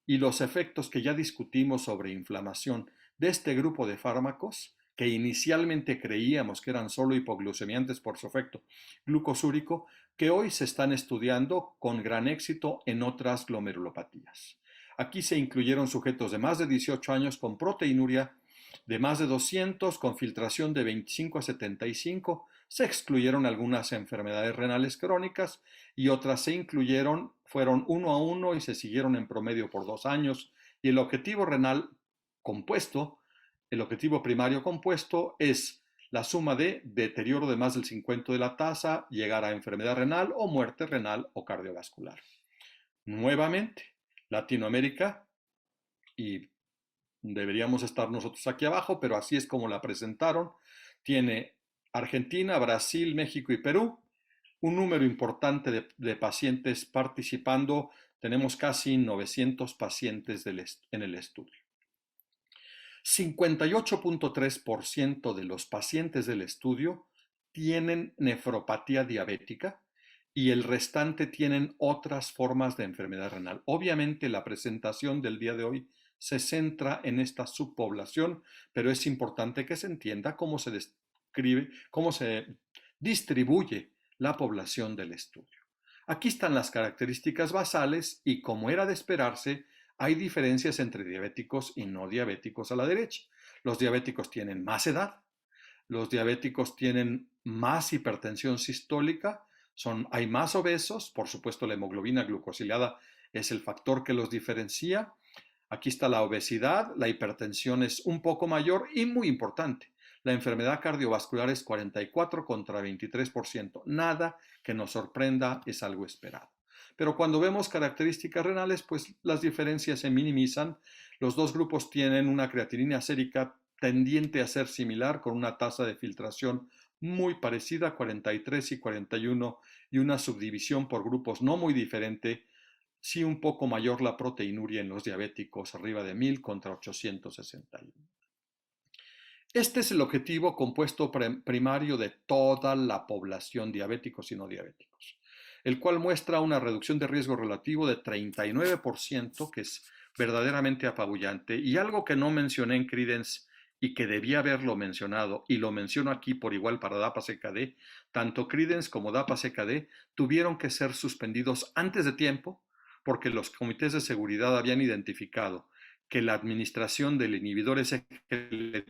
y los efectos que ya discutimos sobre inflamación de este grupo de fármacos que inicialmente creíamos que eran solo hipoglucemiantes por su efecto glucosúrico, que hoy se están estudiando con gran éxito en otras glomerulopatías. Aquí se incluyeron sujetos de más de 18 años con proteinuria de más de 200, con filtración de 25 a 75, se excluyeron algunas enfermedades renales crónicas y otras se incluyeron, fueron 1 a 1 y se siguieron en promedio por 2 años. Y el objetivo renal compuesto, el objetivo primario compuesto es la suma de deterioro de más del 50 de la tasa, llegar a enfermedad renal o muerte renal o cardiovascular. Nuevamente, Latinoamérica, y deberíamos estar nosotros aquí abajo, pero así es como la presentaron, tiene Argentina, Brasil, México y Perú, un número importante de pacientes participando, tenemos casi 900 pacientes en el estudio. 58.3% de los pacientes del estudio tienen nefropatía diabética y el restante tienen otras formas de enfermedad renal. Obviamente la presentación del día de hoy se centra en esta subpoblación, pero es importante que se entienda cómo se describe, cómo se distribuye la población del estudio. Aquí están las características basales y, como era de esperarse, hay diferencias entre diabéticos y no diabéticos a la derecha. Los diabéticos tienen más edad, los diabéticos tienen más hipertensión sistólica, hay más obesos, por supuesto la hemoglobina glucosilada es el factor que los diferencia. Aquí está la obesidad, la hipertensión es un poco mayor y muy importante, la enfermedad cardiovascular es 44 contra 23%. Nada que nos sorprenda, es algo esperado. Pero cuando vemos características renales, pues las diferencias se minimizan. Los dos grupos tienen una creatinina sérica tendiente a ser similar, con una tasa de filtración muy parecida, 43 y 41, y una subdivisión por grupos no muy diferente, sí un poco mayor la proteinuria en los diabéticos, arriba de 1000 contra 861. Este es el objetivo compuesto primario de toda la población, diabéticos y no diabéticos, el cual muestra una reducción de riesgo relativo de 39%, que es verdaderamente apabullante. Y algo que no mencioné en Credence y que debía haberlo mencionado, y lo menciono aquí por igual para DAPA-CKD, tanto Credence como DAPA-CKD tuvieron que ser suspendidos antes de tiempo porque los comités de seguridad habían identificado que la administración del inhibidor SGLT2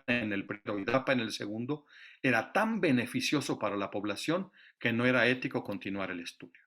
en el primero y DAPA en el segundo era tan beneficioso para la población que no era ético continuar el estudio.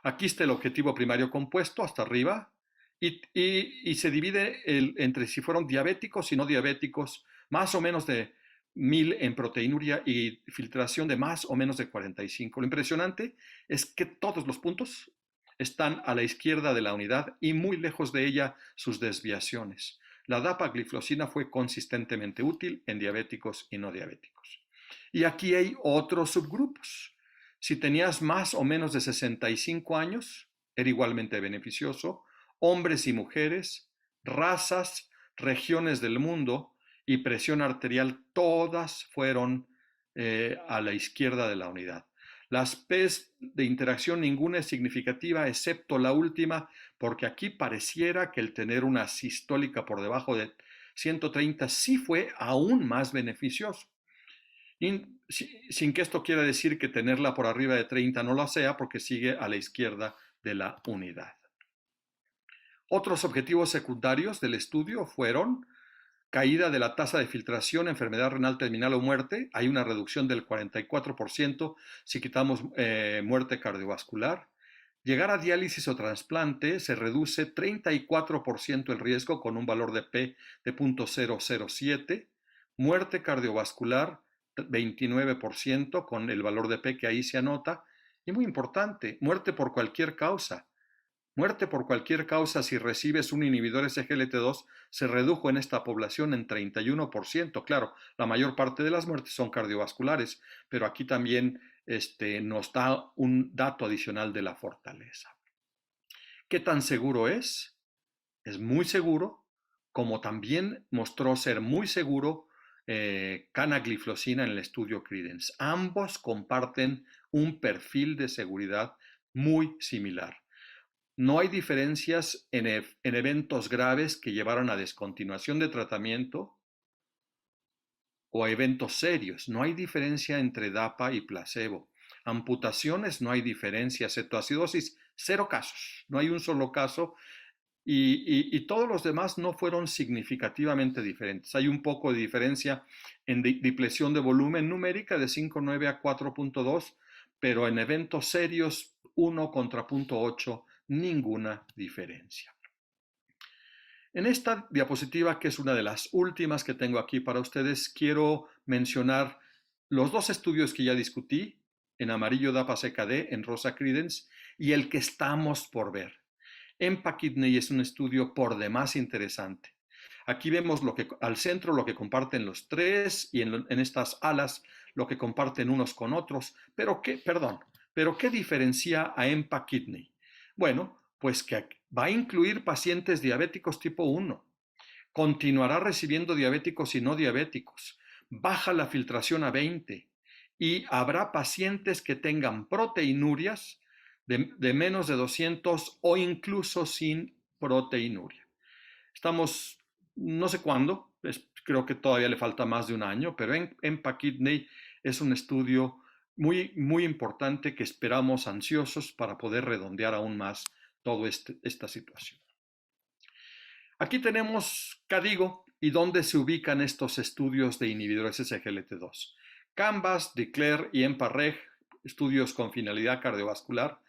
Aquí está el objetivo primario compuesto hasta arriba y se divide entre si fueron diabéticos y no diabéticos, más o menos de 1000 en proteinuria y filtración de más o menos de 45. Lo impresionante es que todos los puntos están a la izquierda de la unidad y muy lejos de ella sus desviaciones. La dapagliflozina fue consistentemente útil en diabéticos y no diabéticos. Y aquí hay otros subgrupos. Si tenías más o menos de 65 años, era igualmente beneficioso. Hombres y mujeres, razas, regiones del mundo y presión arterial, todas fueron a la izquierda de la unidad. Las P's de interacción ninguna es significativa, excepto la última, porque aquí pareciera que el tener una sistólica por debajo de 130 sí fue aún más beneficioso. Sin que esto quiera decir que tenerla por arriba de 30 no la sea, porque sigue a la izquierda de la unidad. Otros objetivos secundarios del estudio fueron caída de la tasa de filtración, enfermedad renal terminal o muerte. Hay una reducción del 44% si quitamos muerte cardiovascular. Llegar a diálisis o trasplante se reduce 34% el riesgo con un valor de P de 0.007. Muerte cardiovascular 29% con el valor de P que ahí se anota. Y muy importante, muerte por cualquier causa. Muerte por cualquier causa si recibes un inhibidor SGLT2 se redujo en esta población en 31%. Claro, la mayor parte de las muertes son cardiovasculares, pero aquí también nos da un dato adicional de la fortaleza. ¿Qué tan seguro es? Es muy seguro, como también mostró ser muy seguro canagliflozina en el estudio Credence. Ambos comparten un perfil de seguridad muy similar. No hay diferencias en eventos graves que llevaron a descontinuación de tratamiento o a eventos serios. No hay diferencia entre DAPA y placebo. Amputaciones, no hay diferencia. Cetoacidosis, 0 casos. No hay un solo caso. Y todos los demás no fueron significativamente diferentes. Hay un poco de diferencia en diplesión de volumen numérica de 5.9 a 4.2, pero en eventos serios 1 contra 0.8, ninguna diferencia. En esta diapositiva, que es una de las últimas que tengo aquí para ustedes, quiero mencionar los 2 estudios que ya discutí, en amarillo DAPA-CKD, en rosa Credence, y el que estamos por ver. EMPA-Kidney es un estudio por demás interesante. Aquí vemos al centro lo que comparten los 3 y en estas alas lo que comparten unos con otros. ¿Pero qué diferencia a EMPA-Kidney? Bueno, pues que va a incluir pacientes diabéticos tipo 1. Continuará recibiendo diabéticos y no diabéticos. Baja la filtración a 20 y habrá pacientes que tengan proteinurias de menos de 200 o incluso sin proteinuria. Estamos, no sé cuándo, creo que todavía le falta más de un año, pero EMPA-Kidney es un estudio muy, muy importante que esperamos ansiosos para poder redondear aún más toda esta situación. Aquí tenemos KDIGO y dónde se ubican estos estudios de inhibidores SGLT2. CANVAS, DECLARE y EMPA-REG, estudios con finalidad cardiovascular,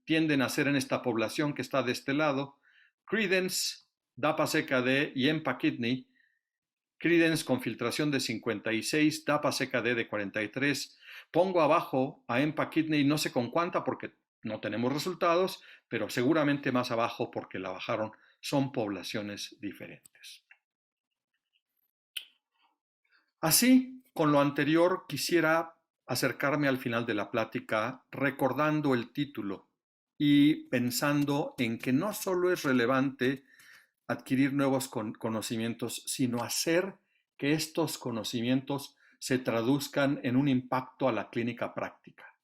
tienden a ser en esta población que está de este lado. Credence, DAPA-CKD y EMPA-Kidney. Credence con filtración de 56, DAPA-CKD de 43. Pongo abajo a EMPA-Kidney, no sé con cuánta porque no tenemos resultados, pero seguramente más abajo porque la bajaron. Son poblaciones diferentes. Así, con lo anterior, quisiera acercarme al final de la plática recordando el título y pensando en que no solo es relevante adquirir nuevos conocimientos, sino hacer que estos conocimientos se traduzcan en un impacto a la clínica práctica.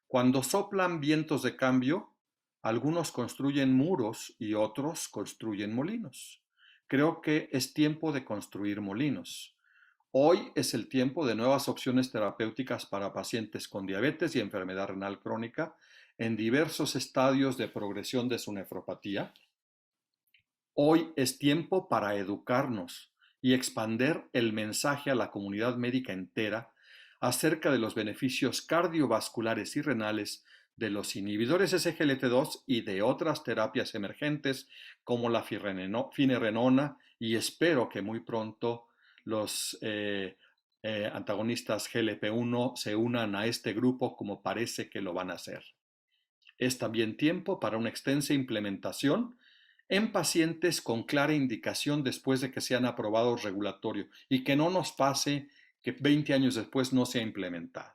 Cuando soplan vientos de cambio, algunos construyen muros y otros construyen molinos. Creo que es tiempo de construir molinos. Hoy es el tiempo de nuevas opciones terapéuticas para pacientes con diabetes y enfermedad renal crónica en diversos estadios de progresión de su nefropatía. Hoy es tiempo para educarnos y expander el mensaje a la comunidad médica entera acerca de los beneficios cardiovasculares y renales de los inhibidores SGLT2 y de otras terapias emergentes como la finerenona, y espero que muy pronto los antagonistas GLP-1 se unan a este grupo como parece que lo van a hacer. Es también tiempo para una extensa implementación en pacientes con clara indicación después de que sean aprobados regulatorio y que no nos pase que 20 años después no se ha implementado.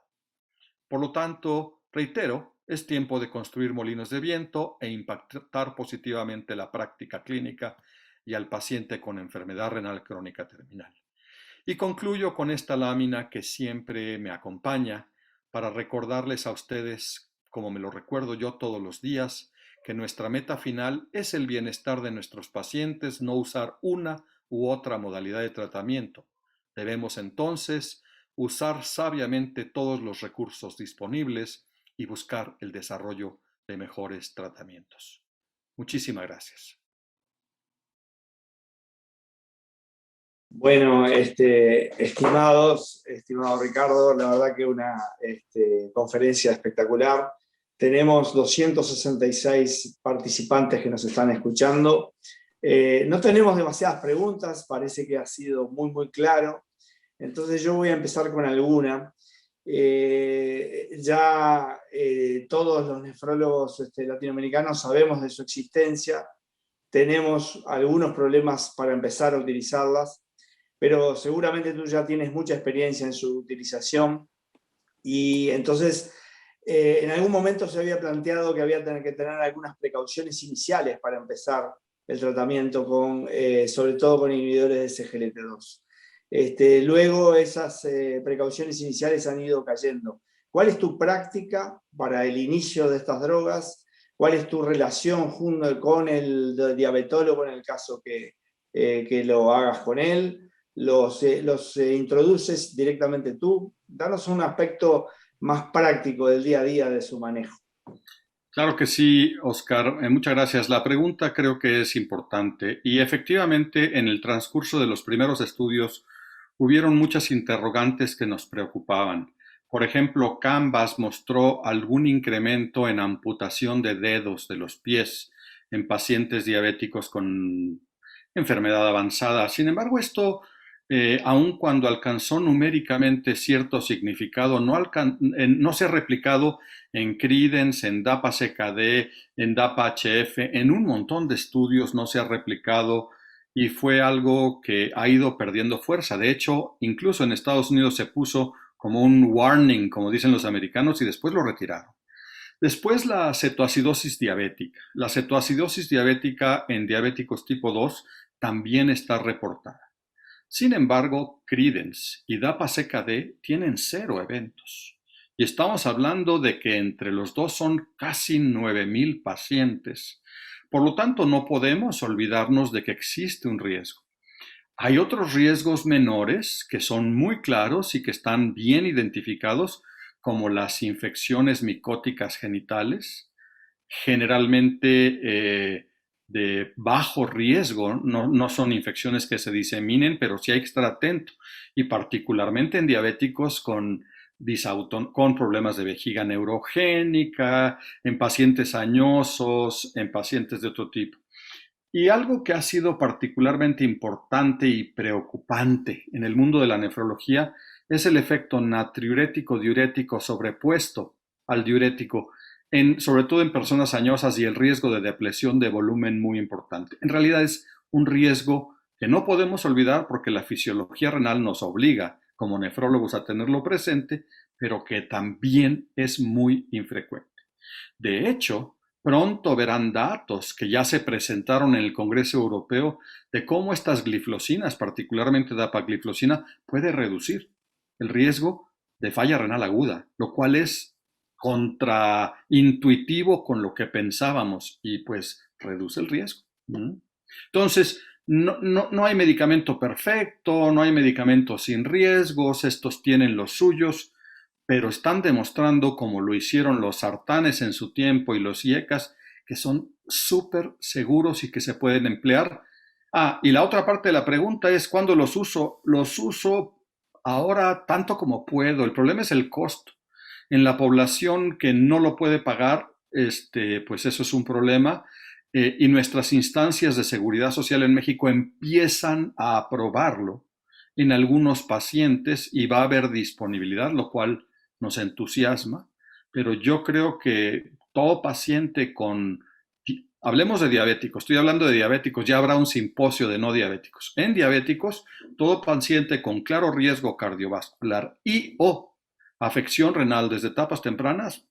Por lo tanto, reitero, es tiempo de construir molinos de viento e impactar positivamente la práctica clínica y al paciente con enfermedad renal crónica terminal. Y concluyo con esta lámina que siempre me acompaña para recordarles a ustedes, como me lo recuerdo yo todos los días, que nuestra meta final es el bienestar de nuestros pacientes, no usar una u otra modalidad de tratamiento. Debemos entonces usar sabiamente todos los recursos disponibles y buscar el desarrollo de mejores tratamientos. Muchísimas gracias. Bueno, estimado Ricardo, la verdad que una conferencia espectacular. Tenemos 266 participantes que nos están escuchando. No tenemos demasiadas preguntas, parece que ha sido muy, muy claro. Entonces yo voy a empezar con alguna. Todos los nefrólogos latinoamericanos sabemos de su existencia. Tenemos algunos problemas para empezar a utilizarlas, pero seguramente tú ya tienes mucha experiencia en su utilización. Y entonces, en algún momento se había planteado que había que tener algunas precauciones iniciales para empezar el tratamiento, sobre todo con inhibidores de SGLT2. Luego esas precauciones iniciales han ido cayendo. ¿Cuál es tu práctica para el inicio de estas drogas? ¿Cuál es tu relación con el diabetólogo en el caso que lo hagas con él? ¿Los introduces directamente tú? Danos un aspecto más práctico del día a día de su manejo. Claro que sí, Oscar. Muchas gracias. La pregunta creo que es importante y efectivamente en el transcurso de los primeros estudios hubieron muchas interrogantes que nos preocupaban. Por ejemplo, Canvas mostró algún incremento en amputación de dedos de los pies en pacientes diabéticos con enfermedad avanzada. Sin embargo, esto, aun cuando alcanzó numéricamente cierto significado, no se ha replicado en Credence, en DAPA-CKD, en DAPA-HF, en un montón de estudios no se ha replicado y fue algo que ha ido perdiendo fuerza. De hecho, incluso en Estados Unidos se puso como un warning, como dicen los americanos, y después lo retiraron. Después la cetoacidosis diabética. La cetoacidosis diabética en diabéticos tipo 2 también está reportada. Sin embargo, Credence y DAPA-CKD tienen 0 eventos. Y estamos hablando de que entre los dos son casi 9,000 pacientes. Por lo tanto, no podemos olvidarnos de que existe un riesgo. Hay otros riesgos menores que son muy claros y que están bien identificados, como las infecciones micóticas genitales, generalmente de bajo riesgo, no son infecciones que se diseminen, pero sí hay que estar atento, y particularmente en diabéticos con problemas de vejiga neurogénica, en pacientes añosos, en pacientes de otro tipo. Y algo que ha sido particularmente importante y preocupante en el mundo de la nefrología es el efecto natriurético-diurético sobrepuesto al diurético, sobre todo en personas añosas, y el riesgo de depresión de volumen muy importante. En realidad es un riesgo que no podemos olvidar porque la fisiología renal nos obliga como nefrólogos a tenerlo presente, pero que también es muy infrecuente. De hecho, pronto verán datos que ya se presentaron en el Congreso Europeo de cómo estas gliflosinas, particularmente dapagliflozina, puede reducir el riesgo de falla renal aguda, lo cual es contraintuitivo con lo que pensábamos y pues reduce el riesgo. Entonces, no hay medicamento perfecto, no hay medicamento sin riesgos, estos tienen los suyos, pero están demostrando, como lo hicieron los sartanes en su tiempo y los IECAS, que son súper seguros y que se pueden emplear. Y la otra parte de la pregunta es, ¿cuándo los uso? Los uso ahora tanto como puedo. El problema es el costo. En la población que no lo puede pagar, pues eso es un problema. Y nuestras instancias de seguridad social en México empiezan a aprobarlo en algunos pacientes y va a haber disponibilidad, lo cual nos entusiasma, pero yo creo que todo paciente hablemos de diabéticos, estoy hablando de diabéticos, ya habrá un simposio de no diabéticos. En diabéticos, todo paciente con claro riesgo cardiovascular y o afección renal desde etapas tempranas,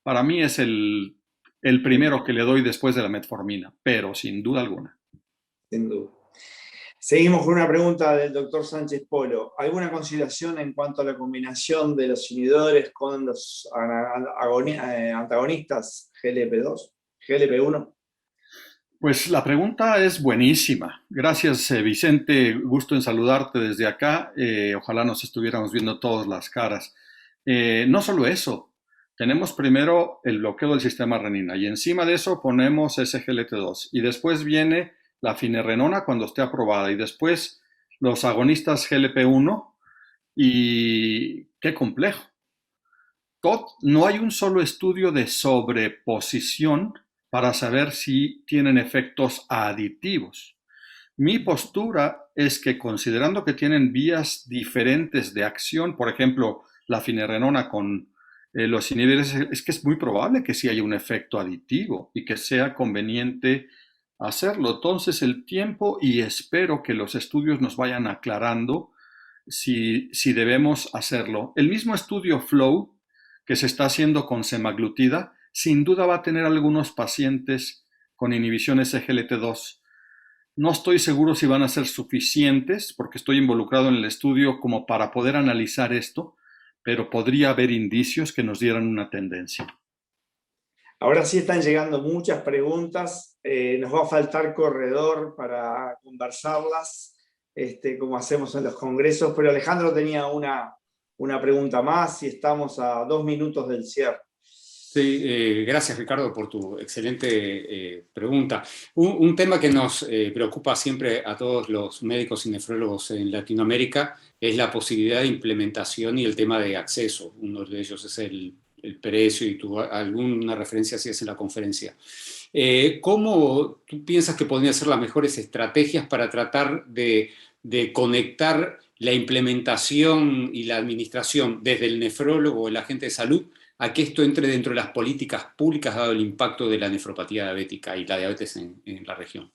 para mí es el primero que le doy después de la metformina, pero sin duda alguna. Sin duda. Seguimos con una pregunta del doctor Sánchez Polo. ¿Alguna consideración en cuanto a la combinación de los inhibidores con los antagonistas GLP-2, GLP-1? Pues la pregunta es buenísima. Gracias, Vicente. Gusto en saludarte desde acá. Ojalá nos estuviéramos viendo todas las caras. No solo eso. Tenemos primero el bloqueo del sistema renina y encima de eso ponemos SGLT2 y después viene la finerenona cuando esté aprobada y después los agonistas GLP-1 y qué complejo. No hay un solo estudio de sobreposición para saber si tienen efectos aditivos. Mi postura es que considerando que tienen vías diferentes de acción, por ejemplo, la finerenona con los inhibidores, es que es muy probable que sí haya un efecto aditivo y que sea conveniente hacerlo. Entonces el tiempo, y espero que los estudios nos vayan aclarando si debemos hacerlo. El mismo estudio FLOW que se está haciendo con semaglutida, sin duda va a tener algunos pacientes con inhibiciones SGLT2. No estoy seguro si van a ser suficientes porque estoy involucrado en el estudio como para poder analizar esto, pero podría haber indicios que nos dieran una tendencia. Ahora sí están llegando muchas preguntas, nos va a faltar corredor para conversarlas, como hacemos en los congresos, pero Alejandro tenía una pregunta más y estamos a 2 minutos del cierre. Sí, gracias Ricardo por tu excelente pregunta. Un tema que nos preocupa siempre a todos los médicos y nefrólogos en Latinoamérica es la posibilidad de implementación y el tema de acceso. Uno de ellos es el precio y alguna referencia si es en la conferencia. ¿Cómo tú piensas que podrían ser las mejores estrategias para tratar de conectar la implementación y la administración desde el nefrólogo o el agente de salud a que esto entre dentro de las políticas públicas dado el impacto de la nefropatía diabética y la diabetes en la región?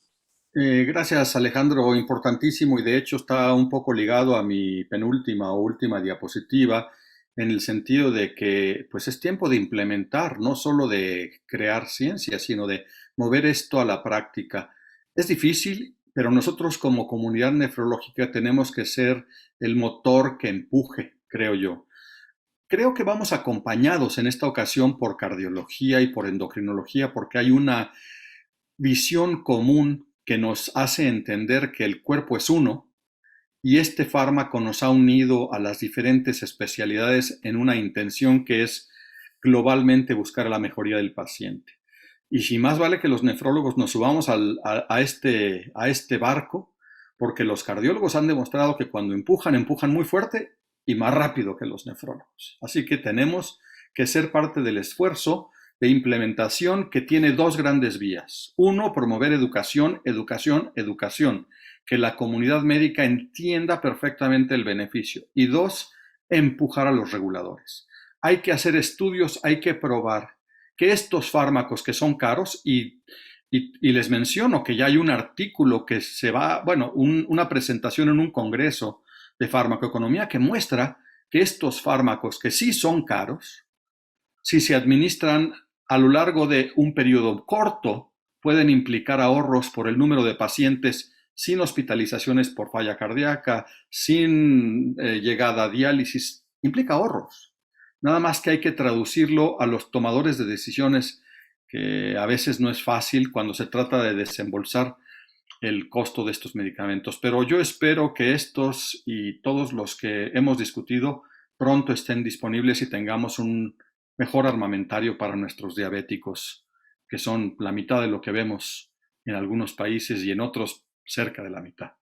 Gracias, Alejandro. Importantísimo, y de hecho está un poco ligado a mi penúltima o última diapositiva, en el sentido de que pues es tiempo de implementar, no solo de crear ciencia, sino de mover esto a la práctica. Es difícil, pero nosotros como comunidad nefrológica tenemos que ser el motor que empuje, creo yo. Creo que vamos acompañados en esta ocasión por cardiología y por endocrinología, porque hay una visión común que nos hace entender que el cuerpo es uno, y este fármaco nos ha unido a las diferentes especialidades en una intención que es globalmente buscar la mejoría del paciente. Y si más vale que los nefrólogos nos subamos a este barco, porque los cardiólogos han demostrado que cuando empujan muy fuerte y más rápido que los nefrólogos. Así que tenemos que ser parte del esfuerzo de implementación que tiene 2 grandes vías. 1, promover educación, educación, educación, que la comunidad médica entienda perfectamente el beneficio. Y 2, empujar a los reguladores. Hay que hacer estudios, hay que probar que estos fármacos que son caros, y les menciono que ya hay un artículo que una presentación en un congreso de farmacoeconomía que muestra que estos fármacos que sí son caros, si se administran a lo largo de un periodo corto, pueden implicar ahorros por el número de pacientes sin hospitalizaciones por falla cardíaca, sin llegada a diálisis, implica ahorros. Nada más que hay que traducirlo a los tomadores de decisiones, que a veces no es fácil cuando se trata de desembolsar el costo de estos medicamentos. Pero yo espero que estos y todos los que hemos discutido pronto estén disponibles y tengamos un mejor armamentario para nuestros diabéticos, que son la mitad de lo que vemos en algunos países y en otros cerca de la mitad.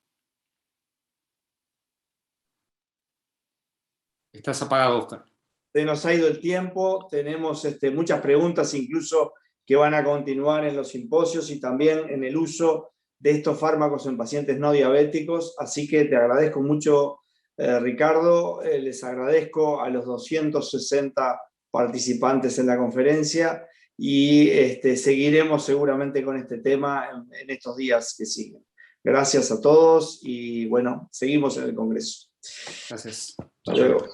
Estás apagado, Oscar. Se nos ha ido el tiempo, tenemos muchas preguntas incluso que van a continuar en los simposios y también en el uso de estos fármacos en pacientes no diabéticos, así que te agradezco mucho, Ricardo, les agradezco a los 260 participantes en la conferencia y seguiremos seguramente con este tema en estos días que siguen. Gracias a todos y bueno, seguimos en el Congreso. Gracias. Hasta luego.